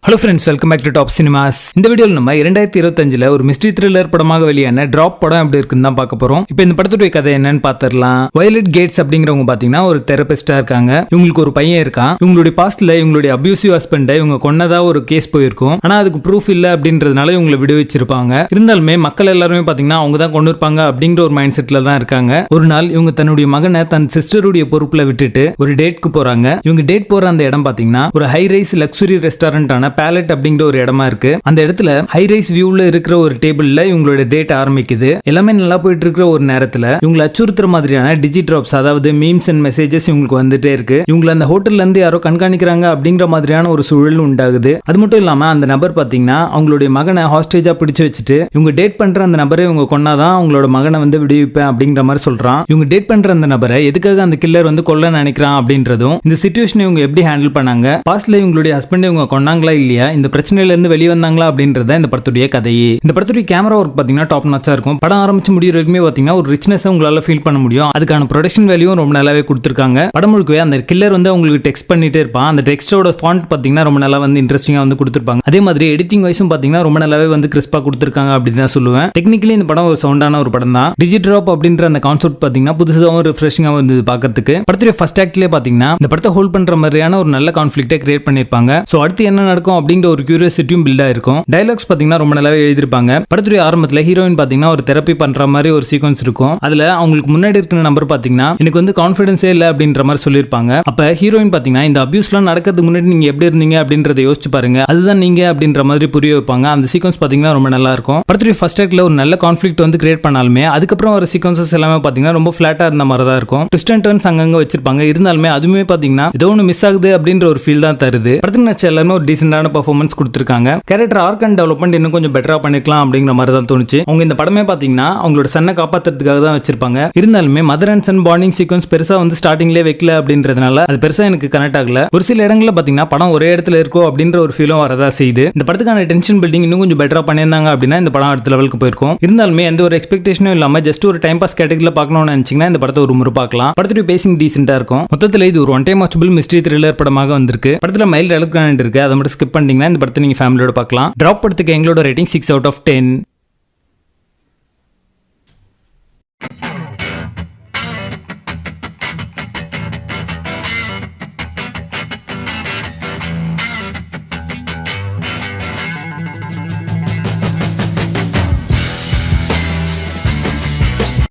Hello friends, welcome back to Top Cinemas. இந்த வீடியோவில் நம்ம 2025 ஒரு மிஸ்ட்ரி த்ரில்லர் படமாக வெளியான டிராப் படம் எப்படி இருக்குன்னு தான் பார்க்க போறோம். இப்போ இந்த படத்துடைய கதை என்னன்னு பார்த்துடலாம். வயலட் கேட்ஸ் அப்படிங்கிறவங்க பாத்தீங்கன்னா ஒரு தெரபிஸ்டா இருக்காங்க. இவங்களுக்கு ஒரு பையன் இருக்கான். இவங்களுடைய பாஸ்ட்ல இவங்களுடைய அபியூசிவ் ஹஸ்பண்டை இவங்க கொன்னதா ஒரு கேஸ் போயிருக்கும். ஆனா அதுக்கு ப்ரூஃப் இல்ல அப்படின்றதுனால இவங்களை விடுவிச்சிருப்பாங்க. இருந்தாலுமே மக்கள் எல்லாருமே பாத்தீங்கன்னா அவங்க தான் கொண்டு இருப்பாங்க அப்படிங்கிற ஒரு மைண்ட் செட்ல தான் இருக்காங்க. ஒரு நாள் இவங்க தன்னுடைய மகனை தன் சிஸ்டருடைய பொறுப்புல விட்டுட்டு ஒரு டேட்க்கு போறாங்க. இவங்க டேட் போற அந்த இடம் பாத்தீங்கன்னா ஒரு ஹை ரைஸ் லக்ஸுரி ரெஸ்டாரண்டான பேலட் அப்படிங்கிற ஒரு இடமா இருக்கு. அந்த இடத்துல ஹை ரைஸ் வியூல இருக்கிற ஒரு டேபிள்ல இவங்களோட டேட் ஆரம்பிக்குது. எல்லாமே நல்லா போயிட்டு இருக்கிற ஒரு நேரத்துல இவங்களை அச்சுறுத்துற மாதிரியான டிஜி டிராப்ஸ், அதாவது மீம்ஸ் அண்ட் மெசேஜஸ் இவங்களுக்கு வந்துட்டே இருக்கு. இவங்களை அந்த ஹோட்டல்ல இருந்து யாரோ கண்காணிக்கிறாங்க அப்படிங்கிற மாதிரியான ஒரு சூழல் உண்டாகுது. அது மட்டும் இல்லாம அந்த நபர் பாத்தீங்கன்னா அவங்களுடைய மகனை ஹாஸ்டேஜா பிடிச்சு வச்சுட்டு இவங்க டேட் பண்ற அந்த நபரை இவங்க கொன்னாதான் அவங்களோட மகனை வந்து விடுவிப்பேன் அப்படிங்கிற மாதிரி சொல்றான். இவங்க டேட் பண்ற அந்த நபரை எதுக்காக அந்த கில்லர் வந்து கொல்ல நினைக்கிறான் அப்படின்றதும், இந்த சிச்சுவேஷனை இவங்க எப்படி ஹேண்டில் பண்ணாங்க, பாஸ்ட்ல இவங்களுடைய ஹஸ்பண்ட் இவங்க கொன்னாங்களா இல்லையா, இந்த பிரச்சனையில இருந்து வெளியே வந்தாங்களா அப்படின்றத இந்த படத்துடைய கதையே. இந்த படத்துடைய கேமரா ஒர்க் பாத்தீங்கன்னா டாப் நாச்சா இருக்கும். படம் ஆரம்பிச்சு முடிகிற வரைக்குமே பாத்தீங்கன்னா ஒரு ரிச்னஸ் உங்களால ஃபீல் பண்ண முடியும். அதுக்கான ப்ரொடக்ஷன் வேல்யூவும் ரொம்ப நல்லாவே கொடுத்திருக்காங்க. படம் முழுக்கவே அந்த கில்லர் வந்து உங்களுக்கு டெக்ஸ்ட் பண்ணிட்டே இருப்பான். அந்த டெக்ஸ்டோட ஃபாண்ட் பாத்தீங்கன்னா ரொம்ப நல்லா வந்து இன்ட்ரெஸ்டிங்கா வந்து கொடுத்திருப்பாங்க. அதே மாதிரி எடிட்டிங் வைஸும் பாத்தீங்கன்னா ரொம்ப நல்லாவே வந்து கிறிஸ்பா கொடுத்திருக்காங்க அப்படின்னு தான் சொல்லுவேன். டெக்னிக்கலி இந்த படம் ஒரு சவுண்டான ஒரு படம் தான். டிஜி டிராப் அப்படின்ற அந்த கான்செப்ட் பாத்தீங்கன்னா புதுசாகவும் ரிஃப்ரெஷிங்கா வந்து பார்க்கிறதுக்கு. படத்துடைய ஃபர்ஸ்ட் ஆக்ட்லயே பாத்தீங்கன்னா இந்த படத்தை ஹோல்ட் பண்ற மாதிரியான ஒரு நல்ல கான்ஃபிளிக்ட்டை கிரியேட் பண்ணிருப்பாங்க. சோ அடுத்து என்ன நடக்கும் அப்படிங்கிற ஒரு கியூரியாசிட்டியும் பில்ட் ஆயிருக்கும். டயலாக்ஸ் பாத்தீங்கன்னா ரொம்ப நல்லாவே எழுதிருப்பாங்க. படத்துடைய ஆரம்பத்துல ஹீரோயின் பாத்தீங்கன்னா ஒரு தெரப்பி பண்ற மாதிரி ஒரு சீக்வன்ஸ் இருக்கும். அதுல அவங்களுக்கு முன்னாடி இருக்கிற நம்பர் பாத்தீங்கன்னா எனக்கு வந்து கான்ஃபிடன்ஸே இல்ல அப்படின்ற மாதிரி சொல்லிருப்பாங்க. அப்ப ஹீரோயின் பாத்தீங்கன்னா இந்த அபியூஸ்லாம் நடக்கிறதுக்கு முன்னாடி நீங்க எப்படி இருந்தீங்க அப்படின்றத யோசிச்சு பாருங்க, அதுதான் நீங்க அப்படின்ற மாதிரி புரிய வைப்பாங்க. அந்த சீக்வன்ஸ் பாத்தீங்கன்னா ரொம்ப நல்லா இருக்கும். படத்துடைய ஃபர்ஸ்ட் ஆக்ட்ல ஒரு நல்ல கான்ஃபிளிக்ட் வந்து கிரியேட் பண்ணாலுமே அதுக்கப்புறம் வர சீக்வன்சஸ் எல்லாமே பாத்தீங்கன்னா ரொம்ப ஃபிளாட்டா இருந்த மாதிரி தான் இருக்கும். ட்விஸ்ட் அண்ட் டர்ன்ஸ் அங்கங்க வச்சிருப்பாங்க. இருந்தாலுமே அதுவுமே பாத்தீங்கன்னா ஏதோ ஒன்று மிஸ் ஆகுது அப்படின்ற ஒரு ஃபீல் தான் தருது. படத்துக்கு நடிச்ச எல்லாமே ஒரு டீசென்டான பெர்ஃபார்மன்ஸ் கொடுத்திருக்காங்க. கேரக்டர் ஆர்க் அண்ட் டெவலப்மெண்ட் இன்னும் கொஞ்சம் பெட்டரா பண்ணிக்கலாம் அப்படிங்கிற மாதிரி தான் தோணுச்சு. அவங்க இந்த படமே பாத்தீங்கன்னா அவங்களோட சன்னை காப்பாத்துறதுக்காக தான் வச்சிருப்பாங்க. இருந்தாலுமே mother and son bonding sequence பெருசா வந்து ஸ்டார்டிங்லேயே வைக்கல அப்படின்றதுனால அது பெருசா எனக்கு கனெக்ட் ஆகல. ஒரு சில இடங்கள்ல பாத்தீங்கன்னா படம் ஒரே இடத்துல இருக்கோ அப்படின்ற ஒரு ஃபீலும் வரதா செய்யுது. இந்த படத்துக்கான டென்ஷன் பில்டிங் இன்னும் கொஞ்சம் பெட்டரா பண்ணியிருந்தாங்க அப்படின்னா இந்த படம் அடுத்த லெவலுக்கு போயிருக்கும். இருந்தாலுமே எந்த ஒரு எக்ஸ்பெக்டேஷனும் இல்லாம ஜஸ்ட் ஒரு டைம் பாஸ் கேட்டகரியில பார்க்கணும்னு நினைச்சீங்கன்னா இந்த படத்தை ஒரு முறை பார்க்கலாம். படத்துடைய பேசிங் டீசென்ட்டா இருக்கும். மொத்தத்தில் இது ஒரு one time watchable mystery thriller படமாக வந்திருக்கு. படத்துல மைல்ட் எலக்ட்ரானிக் இருக்கு. அதை மட்டும் ஸ்கிப் பண்ணிட்டீங்கன்னா இந்த படத்தை நீங்க ஃபேமிலியோட பார்க்கலாம். டிராப் படத்துக்கு எங்களோட ரேட்டிங் 6/10.